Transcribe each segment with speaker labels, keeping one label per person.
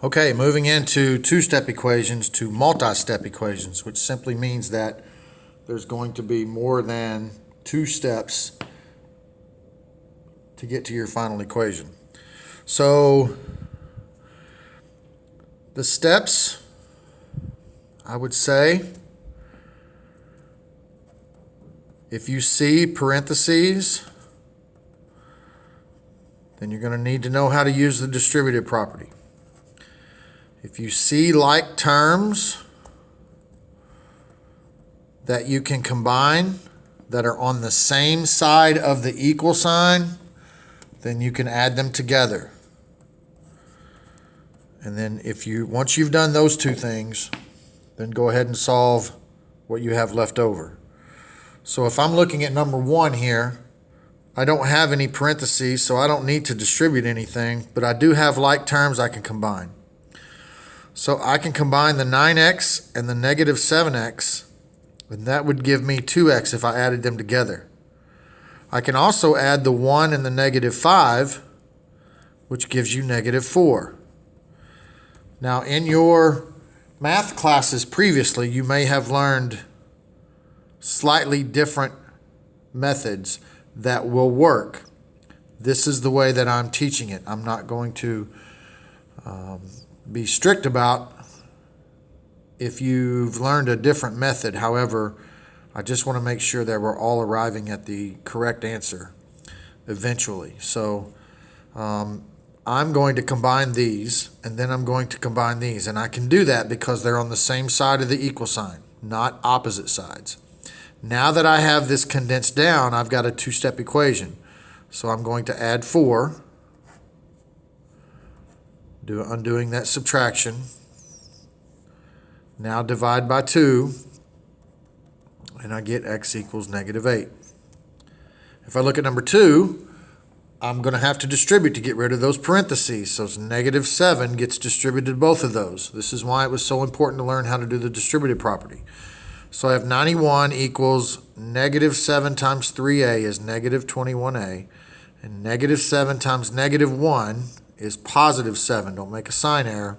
Speaker 1: Okay, moving into two-step equations to multi-step equations, which simply means that there's going to be more than two steps to get to your final equation. So the steps, I would say, if you see parentheses, then you're going to need to know how to use the distributive property. If you see like terms that you can combine that are on the same side of the equal sign, then you can add them together. And then once you've done those two things, then go ahead and solve what you have left over. So if I'm looking at number 1 here, I don't have any parentheses, so I don't need to distribute anything, but I do have like terms I can combine. So I can combine the 9x and the negative 7x, and that would give me 2x if I added them together. I can also add the 1 and the negative 5, which gives you negative 4. Now, in your math classes previously, you may have learned slightly different methods that will work. This is the way that I'm teaching it. I'm not going to be strict about if you've learned a different method. However, I just want to make sure that we're all arriving at the correct answer eventually. So I'm going to combine these, and then I'm going to combine these. And I can do that because they're on the same side of the equal sign, not opposite sides. Now that I have this condensed down, I've got a two-step equation. So I'm going to add 4, undoing that subtraction. Now divide by 2, and I get x equals negative 8. If I look at number 2, I'm going to have to distribute to get rid of those parentheses. So it's negative 7 gets distributed to both of those. This is why it was so important to learn how to do the distributive property. So I have 91 equals negative 7 times 3a is negative 21a, and negative 7 times negative 1 is positive 7. Don't make a sign error.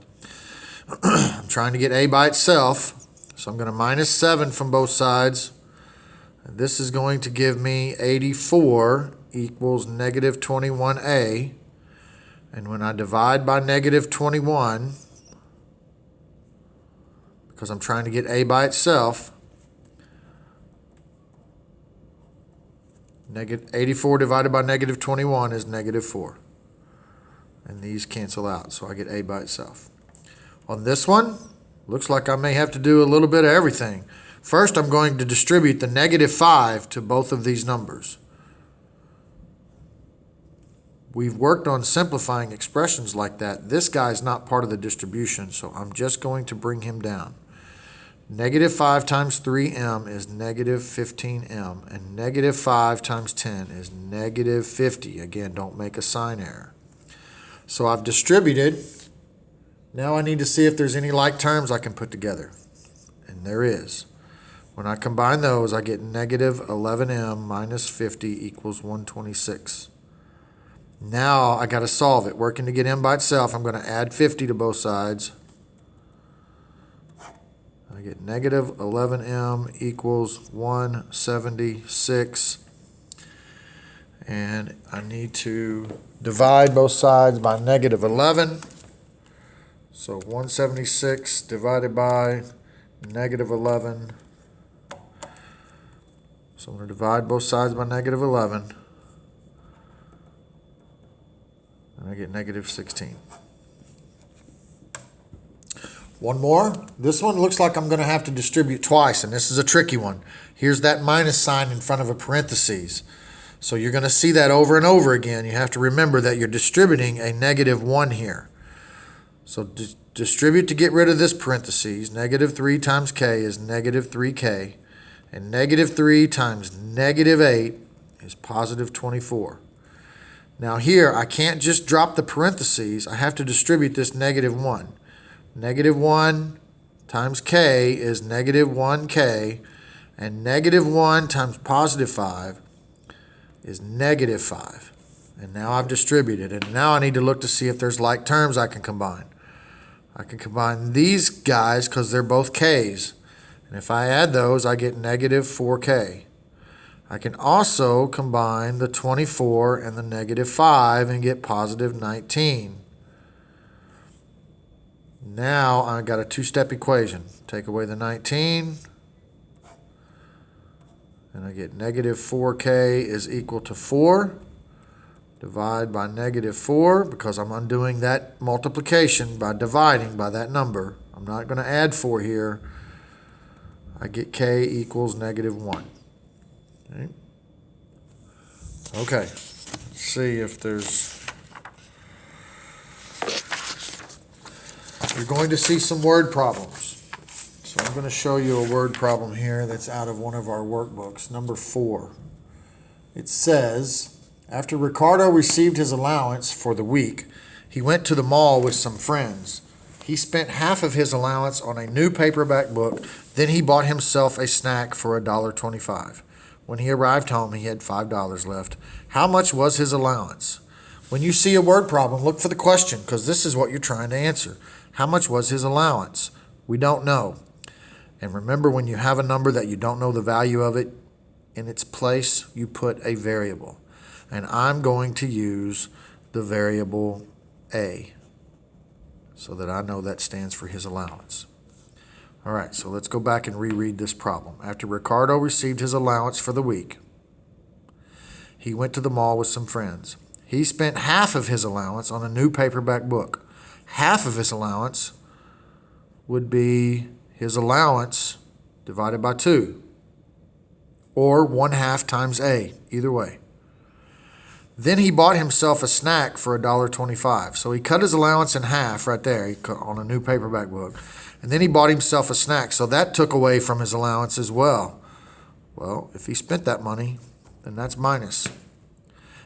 Speaker 1: I'm trying to get a by itself, so I'm going to minus 7 from both sides. And this is going to give me 84 equals negative 21a. And when I divide by negative 21, because I'm trying to get a by itself, negative 84 divided by negative 21 is negative 4. And these cancel out, so I get a by itself. On this one, looks like I may have to do a little bit of everything. First, I'm going to distribute the negative 5 to both of these numbers. We've worked on simplifying expressions like that. This guy's not part of the distribution, so I'm just going to bring him down. Negative 5 times 3m is negative 15m, and negative 5 times 10 is negative 50. Again, don't make a sign error. So I've distributed. Now I need to see if there's any like terms I can put together. And there is. When I combine those, I get negative 11m minus 50 equals 126. Now I got to solve it. Working to get m by itself, I'm going to add 50 to both sides. I get negative 11m equals 176. And I need to divide both sides by negative 11. So 176 divided by negative 11. So I'm going to divide both sides by negative 11. And I get negative 16. One more. This one looks like I'm going to have to distribute twice, and this is a tricky one. Here's that minus sign in front of a parentheses. So you're going to see that over and over again. You have to remember that you're distributing a negative 1 here. So distribute to get rid of this parentheses. Negative 3 times k is negative 3k. And negative 3 times negative 8 is positive 24. Now here, I can't just drop the parentheses. I have to distribute this negative 1. Negative 1 times k is negative 1k. And negative 1 times positive 5 is negative 5. And now I've distributed. And now I need to look to see if there's like terms I can combine. I can combine these guys because they're both K's. And if I add those, I get negative 4K. I can also combine the 24 and the negative 5 and get positive 19. Now I've got a two-step equation. Take away the 19, and I get negative 4K is equal to 4. Divide by negative 4, because I'm undoing that multiplication by dividing by that number. I'm not going to add 4 here. I get K equals negative 1. Okay. Let's see if you're going to see some word problems. So I'm going to show you a word problem here that's out of one of our workbooks, number 4. It says, after Ricardo received his allowance for the week, he went to the mall with some friends. He spent half of his allowance on a new paperback book. Then he bought himself a snack for $1.25. When he arrived home, he had $5 left. How much was his allowance? When you see a word problem, look for the question, because this is what you're trying to answer. How much was his allowance? We don't know. And remember, when you have a number that you don't know the value of it, in its place, you put a variable. And I'm going to use the variable A so that I know that stands for his allowance. All right, so let's go back and reread this problem. After Ricardo received his allowance for the week, he went to the mall with some friends. He spent half of his allowance on a new paperback book. Half of his allowance would be his allowance divided by 2, or 1/2 times A, either way. Then he bought himself a snack for $1.25. So he cut his allowance in half right there on a new paperback book. And then he bought himself a snack. So that took away from his allowance as well. Well, if he spent that money, then that's minus.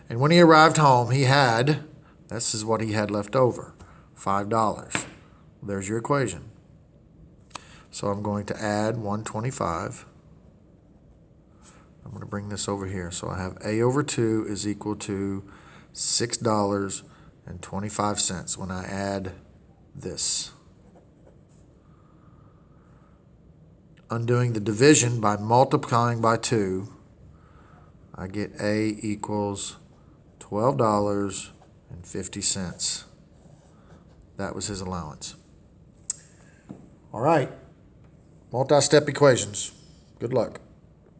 Speaker 1: And when he arrived home, this is what he had left over, $5. There's your equation. So I'm going to add 125. I'm going to bring this over here. So I have A over 2 is equal to $6.25 when I add this. Undoing the division by multiplying by 2, I get A equals $12.50. That was his allowance. All right. Multi-step equations. Good luck.